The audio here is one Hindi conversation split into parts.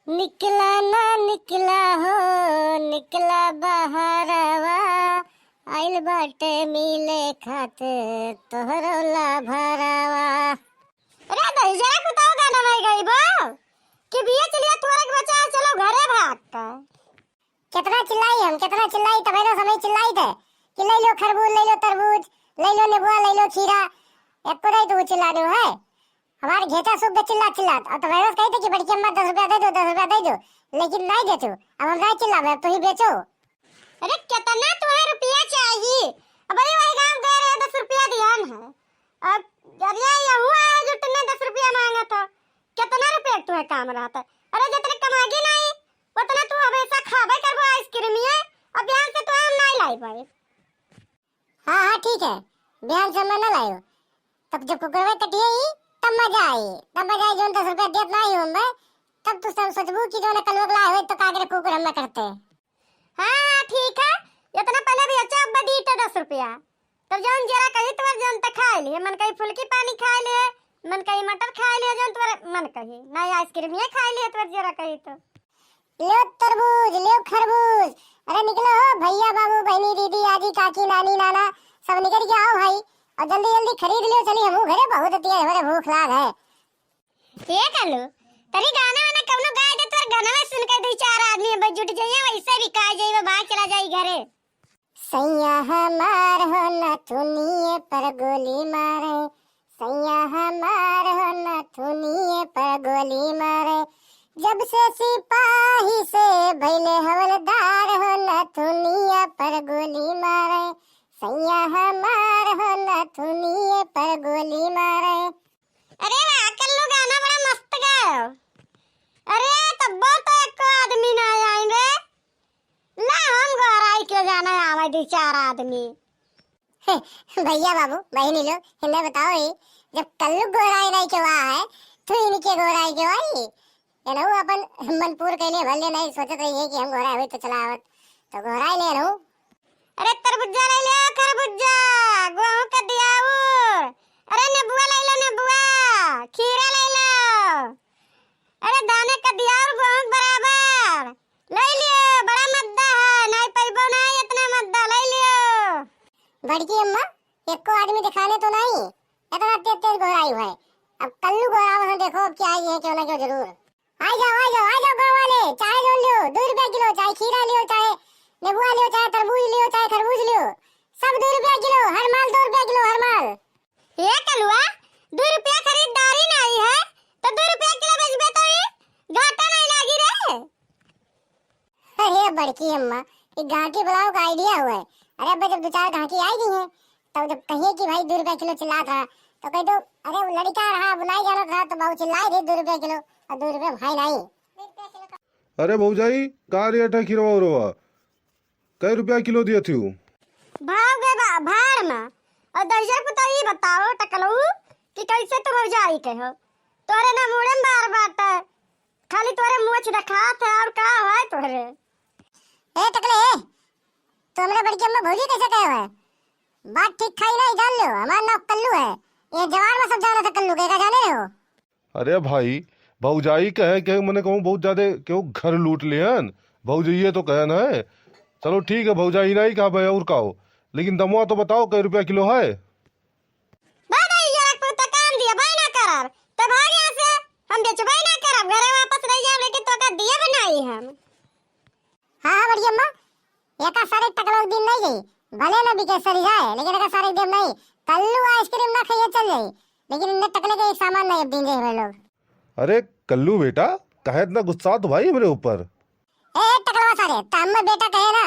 निकला ना निकला हो, निकला बहरवा, आइल बाटे मिले खातिर तोहरो लाभरवा। अरे दही जरा कुताओ गाना नहीं गई बो कि बिया चलिए तुअरक बचा चलो घरे भाग का। कितना चिल्लाई हम, कितना चिल्लाई तबे तो समय चिल्लाई थे कि ले लो खरबूज, ले लो तरबूज, ले लो नींबुआ, ले लो खीरा। एक को नहीं तो चिल्ला दो है हमारे घेचा सूख चिल्ला चिल्ला। और तो वायरस कहते कि बड़की अम्मा 10 रुपया दे दो, 10 रुपया दे दो, लेकिन नहीं देते। अब हम नहीं चिल्ला, अब तो ही बेचो। अरे कितना तुम्हें रुपया चाहिए? अब वही गांव गए रहे 10 रुपया दिया है। अब अरे ये हुआ है जो तुमने 10 रुपया मांगा था, कितना रुपया तुम्हें काम रहा था? अरे जितने कमागी नहीं उतना तू हमेशा खाबे करबो आइसक्रीम है। अब यहाँ से तो हम नहीं लाई पाए। हाँ हाँ ठीक है, ध्यान से मैं न लायो, तब जब कुकरवे कटिए ही तब मजा आई, तब मजा आई। जो 10 रुपया देत नहीं हूं मैं, तब तू सब सोचबू कि जो न कलवक लाए हुए तो कागरे कुकर हम करते। हाँ ठीक है, इतना पहले भी अच्छा अब दी तो 10 रुपया। तब जौन जरा कही तो जौन तक खा लिए, मन कही फुल्की पानी खा लिए, मन कही मटर खा लिए, जौन तुम्हारे मन कही नहीं आइसक्रीम ये खा लिए तो जरा कही तो लो तरबूज, लो खरबूज। अरे निकलो हो भैया, बाबू, बहनी, दीदी, आजी, काकी, नानी, नाना, सब निकल के आओ भाई और जल्दी जल्दी खरीद लियो। चलिए हम घरे बहुत तेज हमारे भूख लाग है। ये कलो तरी गाना वाना कवनो गाय दे तोर गाना में सुन के दो चार आदमी बज जुट जाइए, वैसे भी का जाइए भाग चला जाई घरे। सैया हमार हो न थुनिए पर गोली मारे, सैया हमार हो न थुनिए पर गोली मारे। जब से सिपाही से भैले हवलदार हो न थुनिया पर गोली मारे, सैया हमार हो न थुनिए पर गोली मारे। अरे वाह कल्लू गाना बड़ा मस्त गायो। अरे तब तो एक आदमी ना आएंगे, ला हम घर आई के गाना आवे 2-4 आदमी। भैया बाबू बहनी लोग हिंदे बताओ ही, जब कल्लू गोराई नहीं के वहाँ है तो इनके गोराई के आई ये ना अपन मनपुर के लिए भले नहीं सोचते रहिए कि हम गोराई हुई तो चला आवत तो गोराई ले रहूं। अरे तरबूजा ले लो, खरबूजा, गेहूं का दियाऊ, अरे नींबुआ ले लो, नींबुआ, खीरा ले लो, अरे दाने का दियाऊ गेहूं बराबर ले लियो। बड़ा मद्दा है, नहीं पैबो नहीं इतना मद्दा ले लियो। बड़की अम्मा एक को आदमी दिखाने तो नहीं, इतना तेज तेज गोराई है। अब कल्लू गोरावा है, देखो अब क्या आई है क्यों ना क्यों जरूर। आ जाओ आ जाओ आ जाओ गाँव वाले, चाय लो लियो 2 रुपया किलो, चाहे खीरा लियो, चाहे नींबुआ लियो, चाहे तरबूज लियो, चाहे खरबूज लियो, सब 2 रुपया किलो, हर माल 2 रुपया किलो, हर माल। ये कलुआ 2 रुपया खरीदारी नहीं है तो 2 रुपया किलो बेचबे तो ये घाटा नहीं लागी रे। अरे बड़की अम्मा ये गांठी बुलाओ का आइडिया हुआ है। अरे अब जब 2-4 गांठी आई गई हैं तब जब कहिए कि भाई 2 रुपया किलो चिल्ला था तो कह दो अरे वो लड़का रहा बुलाई जाना था तो बहुत चिल्लाई थे 2 रुपया किलो, और 2 रुपया भाई नहीं। अरे भौजाई का रेट है खीरवा उरवा, कई रुपया किलो दिया थी? भाव गए भाड़ में और दर्जन को तो ये बताओ टकलू कि कैसे तुम भौजाई के हो? तोरे ना मुड़े में बार बात है, खाली तोरे मुंह दिखात है और का है तोरे। ए टकले तुमरे बड़की अम्मा भौजी कैसे कहे है? बात ठीक खाई नहीं जान लो, हमारा नाम कल्लू है, ये जवान में सब जाना था कल्लू के, का जाने हो? अरे भाई भौजाई कहे कि मैंने कहूँ बहुत ज्यादा क्यों घर लूट लियन, भौजाई तो कहन है। चलो ठीक है भौजाई नहीं कहा भाई और कहो, लेकिन दमुआ तो बताओ कई रुपया किलो है? भाई जरा को तो काम दिया भाई ना करब तो भाग यहां से, हम बेचबे ना करब, घरे वापस रह जाब, लेकिन तो का दिए बनाई हम। हां बड़ी अम्मा एका सारे टकलोक दिन नहीं गई, भले ना बिके सरी जाए लेकिन एका सारे दिन नहीं। कल्लू आइसक्रीम ना खाइए चल जाई, लेकिन इन्ने टकले के सामान नहीं दिन जे लोग। अरे कल्लू बेटा कहे इतना गुस्सा तो भाई मेरे ऊपर। ए टकलवा सारे तम्मा बेटा कहे ना,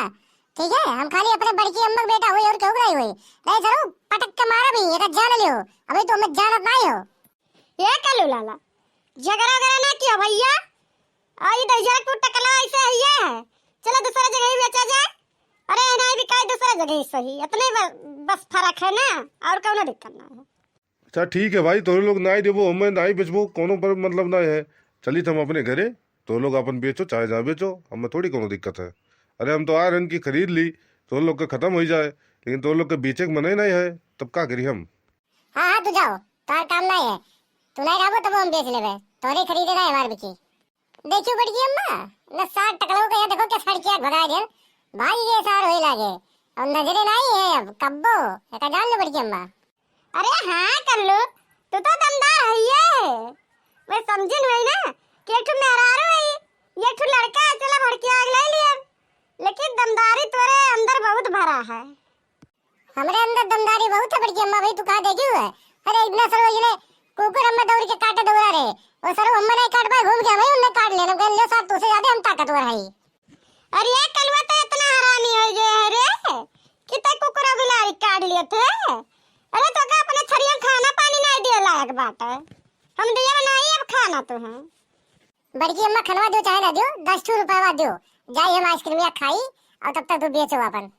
ठीक है हम खाली अपने बड़की अम्मा बेटा हुई और क्यों गई हुई नहीं चलो पटक के मारा भी एका जान लियो, अभी तो हमें जानत नहीं हो। ये कल्लू लाला झगड़ा वगैरह ना किया भैया, आई दर्जन को टकला ऐसे है ये है, चलो दूसरा जगह ही बेचा जाए। अरे नहीं भी काई दूसरा जगह ही सही, इतने बस फर्क है ना, और कोनो दिक्कत ना है। अच्छा ठीक है भाई, तो लोग नहीं देबो हमें नहीं बेचबो कोनो पर मतलब नहीं है, चली हम अपने घरे, तो लोग अपन बेचो चाहे जा बेचो, हमें थोड़ी कोनो दिक्कत है। अरे हम तो आ रहे की खरीद ली तो लोग के खत्म हो जाए, लेकिन तो लोग के बेचे के मने नहीं है, तब का करी हम? हाँ हाँ तू जाओ, तार काम नहीं है, तू नहीं रहबो तब हम बेच लेबे, तोरे खरीदे ना हमार बिकी। देखियो बड़की अम्मा न सार टकलो के यहाँ देखो क्या सड़किया भगा गए भाई ये सार होई लागे और नजरे नहीं है अब कब्बो एका जान लो बड़की अम्मा। अरे हाँ कल्लू तू तो दमदार है ये मैं समझी नहीं ना कि एक मेहरारू है ये एक लड़का चला भड़की आग ले लिया लेकिन दमदारी तोरे अंदर बहुत भरा है। हमरे अंदर दमदारी बहुत है बड़की अम्मा भाई तू कहाँ देखी हुआ है। अरे इतना सरो ये कुकुर अम्मा दौड़ के काटे दौड़ा रहे वो सरो अम्मा नहीं काट पाए घूम के हमें उन्हें काट लेना कह लियो साहब तुझसे ज्यादा हम ताकतवर है। अरे ये कलवा तो इतना हरामी हो गया है रे कितने कुकुर बिलारी काट लिए थे। अरे तो का अपने छरिया खाना पानी नहीं दिया लायक बात है हम दिया नहीं अब खाना तो है। बड़की अम्मा खनवा दो चाहे ना दो 10 रुपया दो जाइए हम आइसक्रीम या खाई और तब तक तू बेचो अपन।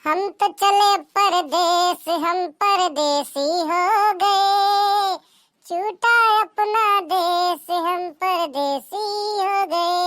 हम तो चले परदेस हम परदेसी हो गए छूटा अपना देश हम परदेसी हो गए।